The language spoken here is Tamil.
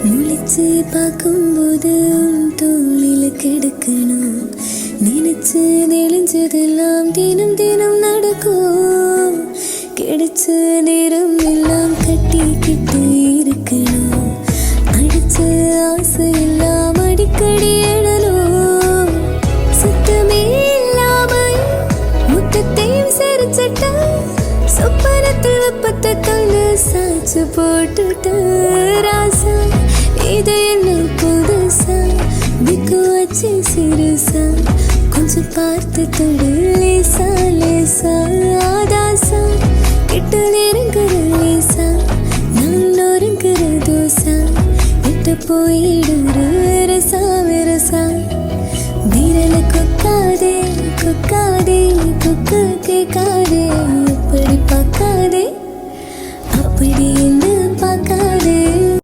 முழிச்சு பார்க்கும்போது தோளில கிடக்கணும் நினைச்சு நெளிஞ்சதெல்லாம் தினம் தினம் நடக்கும் கிடைச்ச நேரம் எல்லாம் கட்டிக்கிட்டு இருக்கணும் அடிச்ச ஆசை எல்லாம் அடிக்கடி எழணும் சுத்தமே இல்லாமல் முத்தத்தையும் சரிச்சட்ட சொப்பனத்தில் வெப்பத்தை தொண்டு சாச்சு போட்டுட்டு ராசா இது என்ன புதுசா விக்கு வச்சு சிறுசா கொஞ்சம் பார்த்து தொடு லேசா லேசா ஆதாசா கிட்ட நெருங்குற லேசா நான் ஒருங்குற தோசா விட்டு போயிடுற ரசா விரசா வீரல கொக்காதே கொக்காதே கொக்கு கேட்காதே